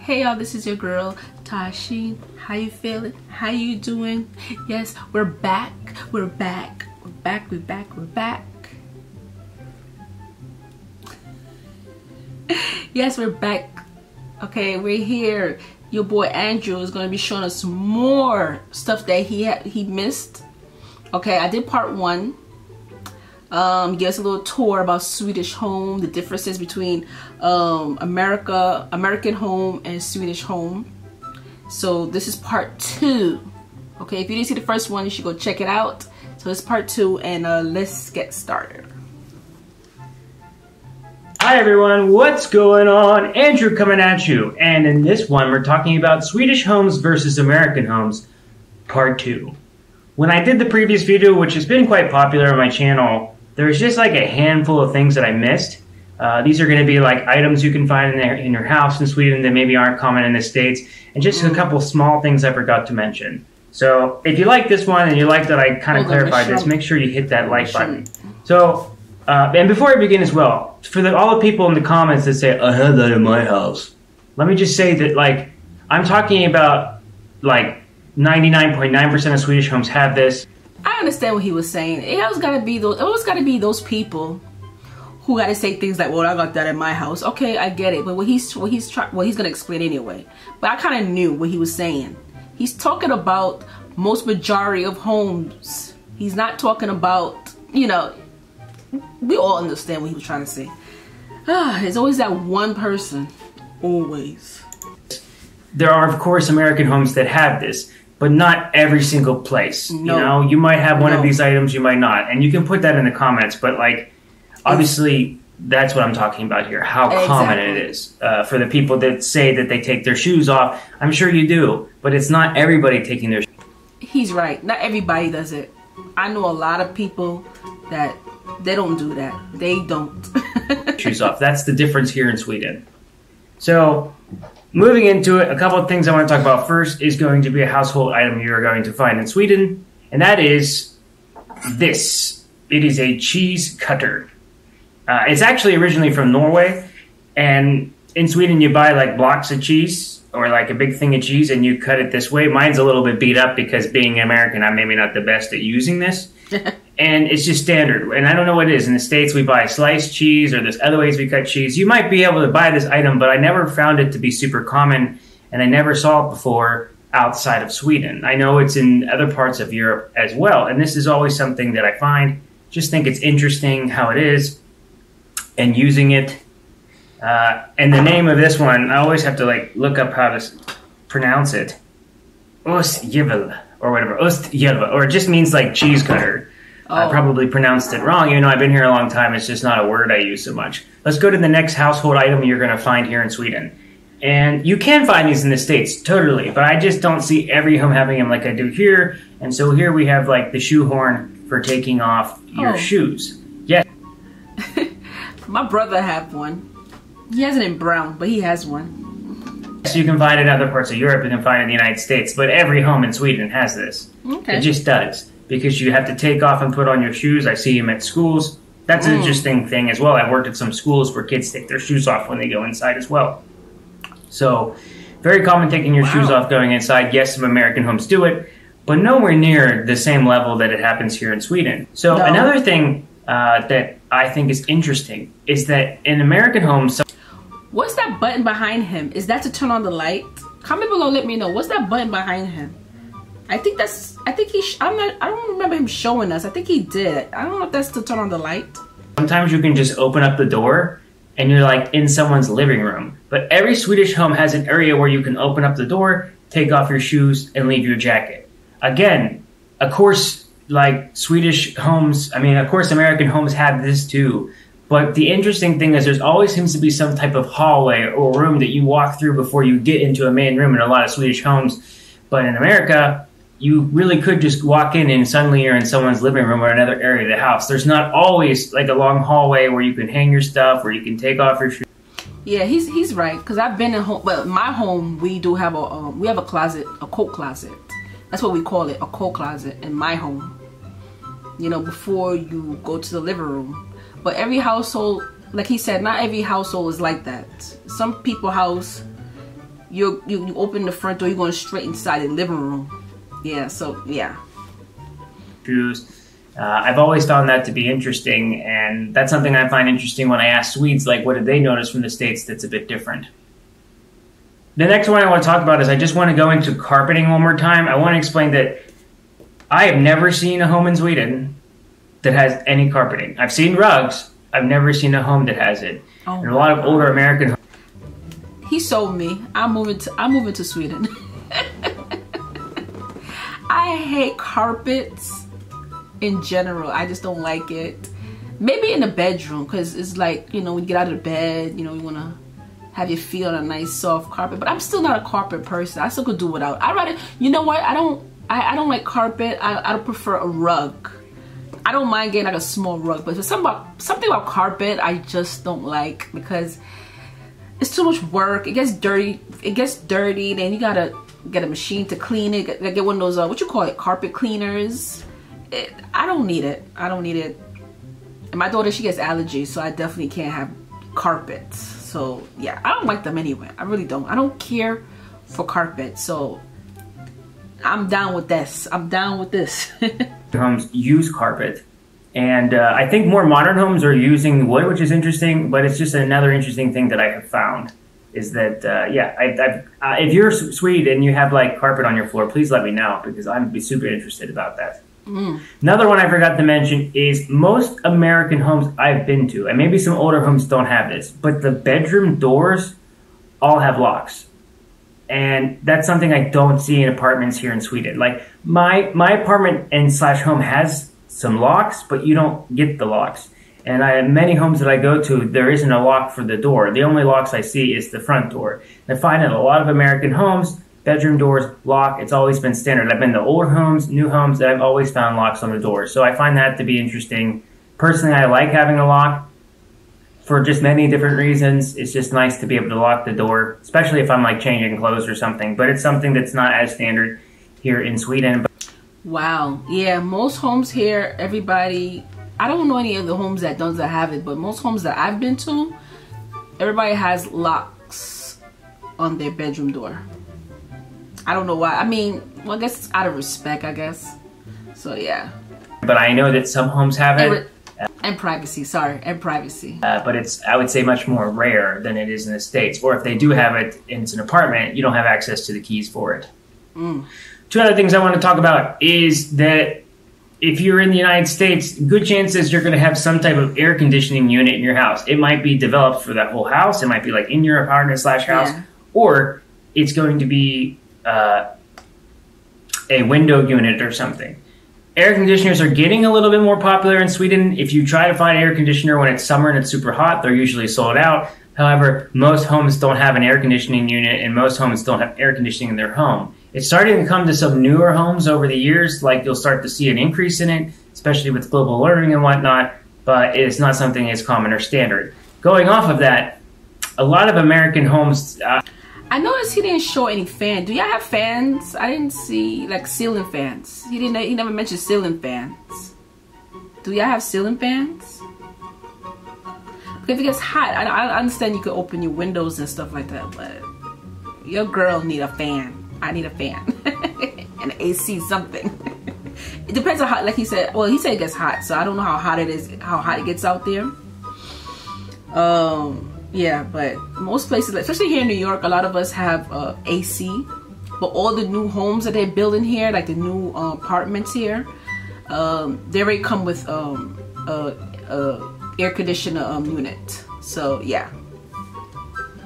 Hey y'all, this is your girl Tysheen. How you feeling? How you doing? Yes, we're back. We're back. We're back. We're back. We're back. Yes, we're back. Okay, we're here. Your boy Andrew is gonna be showing us more stuff that he missed. Okay, I did part 1. Give us a little tour about Swedish home, the differences between American home and Swedish home. So this is part 2. Okay, if you didn't see the first one, you should go check it out. So it's part 2, and let's get started. Hi everyone, what's going on? Andrew coming at you, and in this one we're talking about Swedish homes versus American homes, part 2. When I did the previous video, which has been quite popular on my channel, there's just like a handful of things that I missed. These are going to be like items you can find in your house in Sweden that maybe aren't common in the States, and just a couple small things I forgot to mention. So if you like this one and you like that I kind of clarified this, make sure you hit that like button. So, and before I begin as well, for all the people in the comments that say, I had that in my house, let me just say that like, I'm talking about like 99.9% of Swedish homes have this. I understand what he was saying. It always gotta be those people who gotta say things like, "Well, I got that in my house." Okay, I get it, but he's gonna explain anyway. But I kind of knew what he was saying. He's talking about most majority of homes. He's not talking about, you know. We all understand what he was trying to say. There's always that one person, always. There are, of course, American homes that have this, but not every single place. No. You know, you might have one of these items, you might not. And you can put that in the comments, but like, obviously, that's what I'm talking about here, how common it is. For the people that say that they take their shoes off, I'm sure you do, but it's not everybody taking their shoes off. He's right, not everybody does it. I know a lot of people that they don't do that. They don't. Shoes off. That's the difference here in Sweden. So, moving into it, a couple of things I want to talk about. First is going to be a household item you're going to find in Sweden, and that is this. It is a cheese cutter. It's actually originally from Norway, and in Sweden you buy like blocks of cheese or like a big thing of cheese and you cut it this way. Mine's a little bit beat up because being American, I'm maybe not the best at using this. And it's just standard. And I don't know what it is. In the States, we buy sliced cheese, or there's other ways we cut cheese. You might be able to buy this item, but I never found it to be super common, and I never saw it before outside of Sweden. I know it's in other parts of Europe as well, and this is always something that I find. Just think it's interesting how it is, and using it. And the name of this one, I always have to like look up how to pronounce it. Ostjävel, or whatever. Ostjävel, or it just means like cheese cutter. I probably pronounced it wrong, even though I've been here a long time. It's just not a word I use so much. Let's go to the next household item you're going to find here in Sweden. And you can find these in the States, totally. But I just don't see every home having them like I do here. And so here we have like the shoe horn for taking off your shoes. Yes. My brother had one. He has it in brown, but he has one. So you can find it in other parts of Europe, you can find it in the United States. But every home in Sweden has this. Okay. It just does. Because you have to take off and put on your shoes. I see them at schools. That's an interesting thing as well. I've worked at some schools where kids take their shoes off when they go inside as well. So, very common taking your shoes off going inside. Yes, some American homes do it, but nowhere near the same level that it happens here in Sweden. So, another thing that I think is interesting is that in American homes... What's that button behind him? Is that to turn on the light? Comment below, let me know. What's that button behind him? I don't remember him showing us. I think he did. I don't know if that's to turn on the light. Sometimes you can just open up the door and you're like in someone's living room. But every Swedish home has an area where you can open up the door, take off your shoes, and leave your jacket. Again, of course, like Swedish homes, of course American homes have this too. But the interesting thing is there's always seems to be some type of hallway or room that you walk through before you get into a main room in a lot of Swedish homes. But in America, you really could just walk in and suddenly you're in someone's living room or another area of the house. There's not always like a long hallway where you can hang your stuff, where you can take off your shoes. Yeah, he's right. Because I've been in home. Well, my home we do have a closet, a coat closet. That's what we call it, a coat closet in my home. You know, before you go to the living room. But every household, like he said, not every household is like that. Some people's house you open the front door, you're going straight inside the living room. Yeah, so yeah. I've always found that to be interesting, and that's something I find interesting when I ask Swedes, like, what did they notice from the States that's a bit different? The next one I want to talk about is I just want to go into carpeting one more time. I want to explain that I have never seen a home in Sweden that has any carpeting. I've seen rugs. I've never seen a home that has it. Oh, and a lot of older American homes. He sold me. I'm moving to Sweden. I hate carpets in general. I just don't like it. Maybe in the bedroom, because it's like, you know, when you get out of the bed, you know, you want to have your feet on a nice soft carpet. But I'm still not a carpet person. I still could do without. I'd rather, you know what, I don't like carpet. I prefer a rug. I don't mind getting like a small rug, but there's something about carpet I just don't like, because it's too much work. It gets dirty. Then you gotta get a machine to clean it. Get one of those what you call it, carpet cleaners. I don't need it. And my daughter, she gets allergies, so I definitely can't have carpets. So yeah, I don't like them anyway. I really don't. I don't care for carpet. So I'm down with this. Homes use carpet, and I think more modern homes are using wood, which is interesting. But it's just another interesting thing that I have found is that if you're Swede and you have like carpet on your floor, please let me know, because I'd be super interested about that. Another one I forgot to mention is most American homes I've been to, and maybe some older homes don't have this, but the bedroom doors all have locks. And that's something I don't see in apartments here in Sweden. Like my apartment and / home has some locks, but you don't get the locks. And I have many homes that I go to, there isn't a lock for the door. The only locks I see is the front door. And I find that a lot of American homes, bedroom doors, lock, it's always been standard. I've been to old homes, new homes, that I've always found locks on the doors. So I find that to be interesting. Personally, I like having a lock for just many different reasons. It's just nice to be able to lock the door, especially if I'm like changing clothes or something. But it's something that's not as standard here in Sweden. Wow. Yeah, most homes here, everybody, I don't know any of the homes that doesn't have it, but most homes that I've been to, everybody has locks on their bedroom door. I don't know why. I mean, well, I guess it's out of respect, I guess. So yeah. But I know that some homes have it. And privacy, and privacy. But it's, I would say, much more rare than it is in the States. Or if they do have it and it's an apartment, you don't have access to the keys for it. Two other things I want to talk about is that if you're in the United States, good chances you're going to have some type of air conditioning unit in your house. It might be developed for that whole house. It might be like in your apartment / house. Yeah. Or it's going to be a window unit or something. Air conditioners are getting a little bit more popular in Sweden. If you try to find an air conditioner when it's summer and it's super hot, they're usually sold out. However, most homes don't have an air conditioning unit, and most homes don't have air conditioning in their home. It's starting to come to some newer homes over the years, like you'll start to see an increase in it, especially with global warming and whatnot, but it's not something as common or standard. Going off of that, a lot of American homes... I noticed he didn't show any fans. Do y'all have fans? I didn't see like ceiling fans. He never mentioned ceiling fans. Do y'all have ceiling fans? Because if it gets hot, I understand you could open your windows and stuff like that, but your girl need a fan. I need a fan. An AC, something. It depends on how, like he said, well, he said it gets hot, so I don't know how hot it is, how hot it gets out there. Yeah, but most places, especially here in New York, a lot of us have AC. But all the new homes that they're building here, like the new apartments here, they already come with air conditioner unit. So yeah.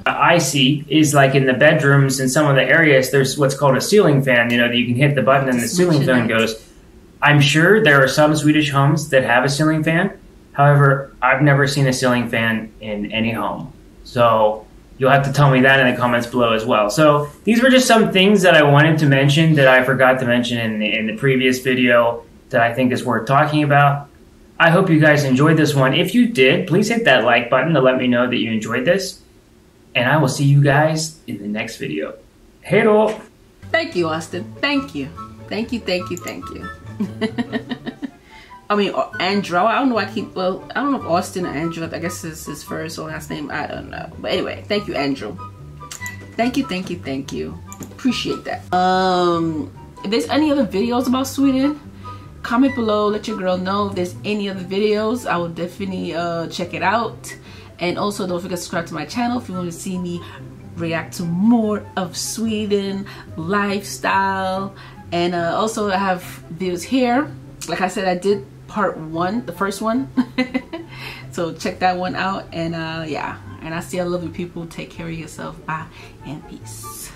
I see is like in the bedrooms in some of the areas, there's what's called a ceiling fan. You know, that you can hit the button and the ceiling fan goes. I'm sure there are some Swedish homes that have a ceiling fan. However, I've never seen a ceiling fan in any home. So you'll have to tell me that in the comments below as well. So these were just some things that I wanted to mention that I forgot to mention in the previous video that I think is worth talking about. I hope you guys enjoyed this one. If you did, please hit that like button to let me know that you enjoyed this. And I will see you guys in the next video. Hej då! Thank you, Austin. Thank you. Thank you. I mean, Andrew. I don't know why I keep, well, I don't know if Austin or Andrew, I guess is his first or last name. I don't know. But anyway, thank you, Andrew. Thank you. Appreciate that. If there's any other videos about Sweden, comment below, let your girl know. If there's any other videos, I will definitely check it out. And also don't forget to subscribe to my channel if you want to see me react to more of Sweden lifestyle. And also I have videos here. Like I said, I did part 1, the first one. So check that one out. And yeah, and I see I love you people. Take care of yourself. Bye and peace.